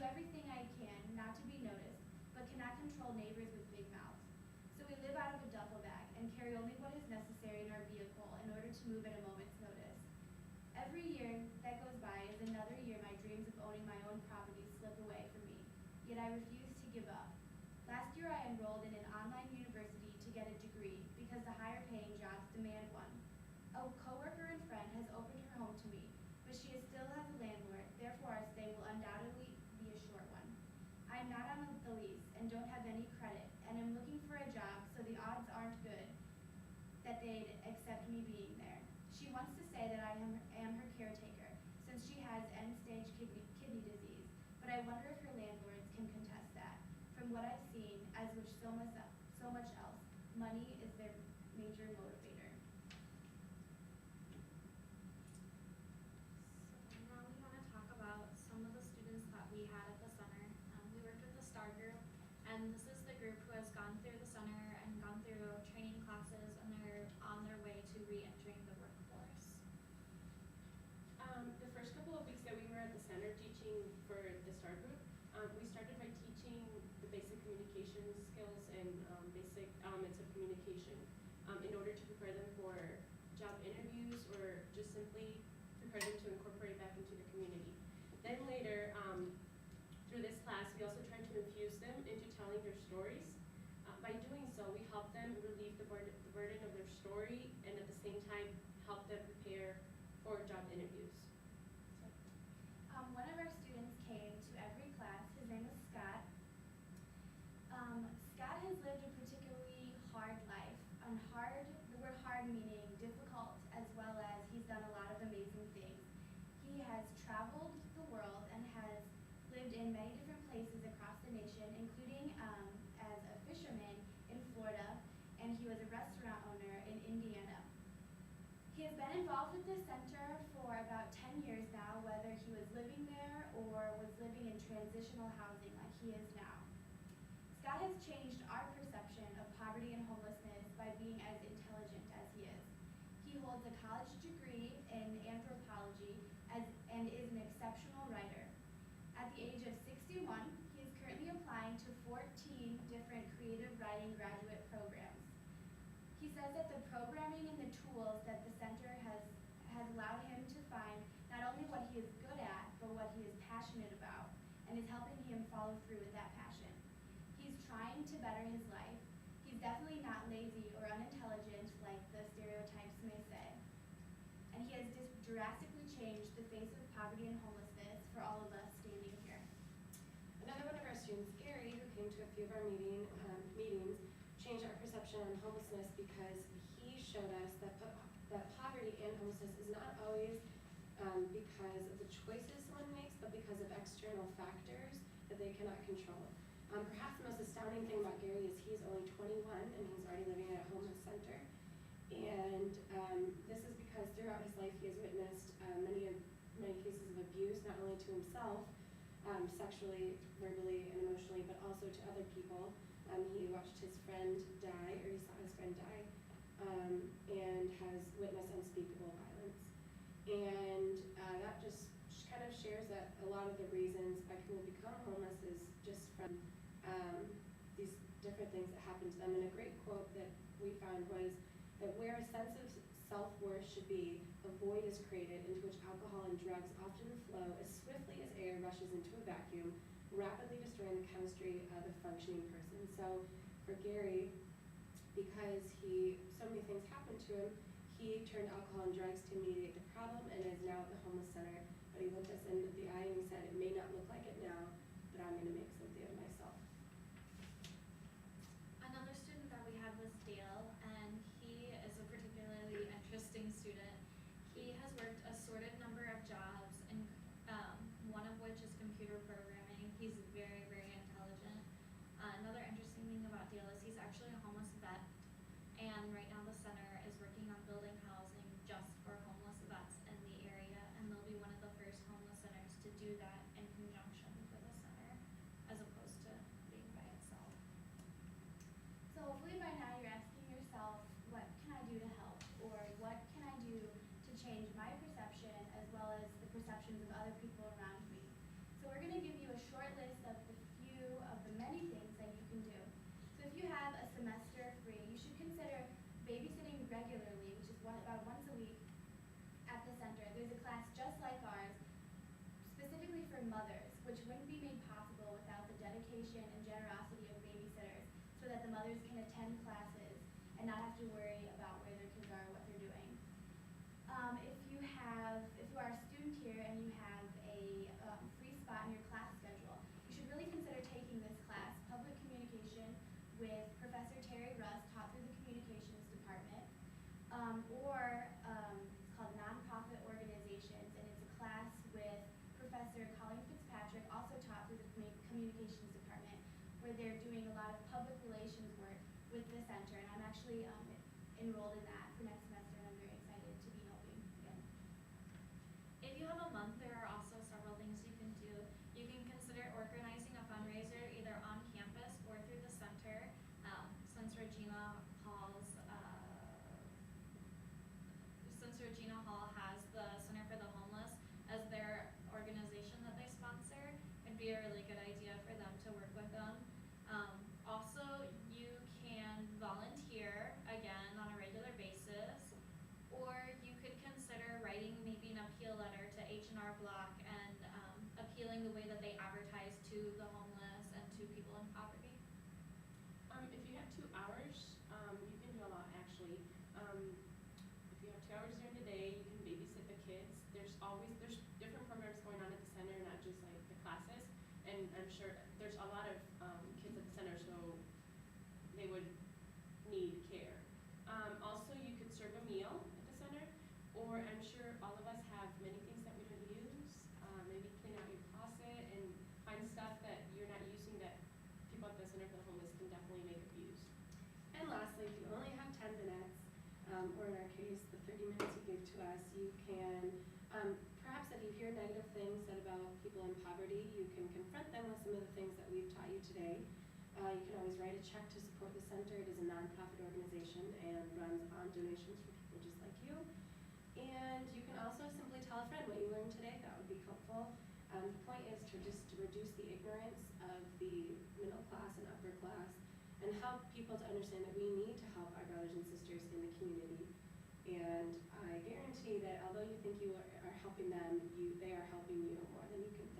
do everything I can not to be noticed, but cannot control neighbors with big mouths. So we live out of a duffel bag and carry only what is necessary in our vehicle in order to move at a moment's notice. Every year that goes by is another year my dreams of owning my own property slip away from me, yet I refuse to give up. Last year I enrolled in an online university to get a degree because the higher paying jobs demand one. A coworker and friend has opened her home to me, but she still has a landlord, therefore our stay will undoubtedly be a short one. I am not on the lease and don't have any credit, and am looking for a job, so the odds aren't good that they'd accept me being there. She wants to say that I am her caretaker, since she has end-stage kidney disease, but I wonder if her landlords can contest that. From what I've seen, as with so much else, money is their major motivator. So now we want to talk about some of the students that we had at the center. We worked with the STAR group, and this is the group who has gone through the center and gone through training classes, and they're on their way to re-entering the workforce. The first couple of weeks that we were at the center teaching for the STAR group, we started by teaching the basic communication skills and basic elements of communication in order to prepare them for job interviews or just simply prepare them to incorporate back into the community. Then later, through this class, we also tried to infuse them into telling their stories. By doing so, we help them relieve the burden of their story and at the same time help them prepare for job interviews. One of our students came to every class. His name was Scott. Scott has lived a particularly hard life. The word hard meaning difficult, as well as he's done a lot of amazing things. He has traveled the world and has lived in many different places across the nation, including as a fisherman in Florida, and he was a restaurant owner in Indiana. He has been involved with this center for about 10 years now, whether he was living there or was living in transitional housing like he is now. Scott has changed our perception of poverty and homelessness by being as intelligent as he is. He holds a college degree in anthropology and is an exceptional writer. At the age of 61, he is currently applying to 14 different creative writing graduate programs. He says that the programming and the tools that the center has allowed him to find not only what he is good at, but what he is passionate about, and is helping him follow through with that passion. He's trying to better his life. He's definitely not lazy or unintelligent like the stereotypes may say. And he has just drastically changed the face of poverty and homelessness for all of us standing here. Another one of our students, Gary, who came to a few of our meetings, changed our perception on homelessness because he showed us that poverty and homelessness is not always because of the choices someone makes, but because of external factors that they cannot control. Perhaps the most astounding thing about Gary is he's only 21 and he's already living at a homeless center. And this is because throughout his life he has witnessed many cases of abuse, not only to himself, sexually, verbally, and emotionally, but also to other people. He watched his friend die, or he saw his friend die, and has witnessed unspeakable violence. And that just kind of shares that a lot of the reasons why people become homeless is just from these different things that happen to them. And a great quote that we found was that where a sense of self-worth should be, a void is created into which alcohol and drugs often flow as swiftly as air rushes into a vacuum, rapidly destroying the chemistry of a functioning person. So for Gary, because so many things happened to him, he turned alcohol and drugs to mediate the problem and is now at the homeless center. But he looked us in the eye and he said, it may not look like it now, but I'm going to make something of myself. Another student that we had was Dale, and he is a particularly interesting student. He has worked a sorted number of jobs, and one of which is computer programming. He's very, very intelligent. Another interesting thing about Dale is he's actually a homeless vet, and right now the center is working on building housing just for homeless vets in the area, and they'll be one of the first homeless centers to do that in which wouldn't be made possible without the dedication and generosity of babysitters, so that the mothers can attend classes and not have to worry about where their kids are or what they're doing. If you are a student here and you have a free spot in your class schedule, you should really consider taking this class, Public Communication, with Professor Terry Russ, taught through the Communications Department, it's called Nonprofit Organizations, and it's a class with Professor Colleen Fitzpatrick, also taught through the Communications Department, where they're doing a lot of public relations work with the center, and I'm actually enrolled in that for next semester, and I'm very excited to be helping again. If you have a month, there are also several things you can do. You can consider organizing a fundraiser either on campus or through the center. Since Regina Hall has the Center for the Homeless as their organization that they sponsor, it'd be a really good idea for them to work with them. Also, you can volunteer again on a regular basis, or you could consider writing maybe an appeal letter to H&R Block and appealing the way that they advertise to the homeless and to people in poverty. If you have 2 hours, you can do a lot actually. If you have 2 hours during the day, you can babysit the kids. There's different programs going on at the center, not just like the classes. And I'm sure there's a lot of kids at the center, so they would need care. Also, you could serve a meal at the center, or I'm sure all of us have many things that we don't use. Maybe clean out your closet and find stuff that you're not using that people at the Center for the Homeless can definitely make of use. And lastly, if you only have 10 minutes, or in our case, the 30 minutes you give to us, you can, perhaps if you hear negative things said about people in poverty, you can confront them with some of the things that we've taught you today. You can always write a check to support the center. It is a nonprofit organization and runs on donations for people just like you. And you can also simply tell a friend what you learned today. That would be helpful. The point is to reduce the ignorance of the middle class and upper class, and help people to understand that we need to help our brothers and sisters in the community. And I guarantee that although you think you are helping them, they are helping you more than you can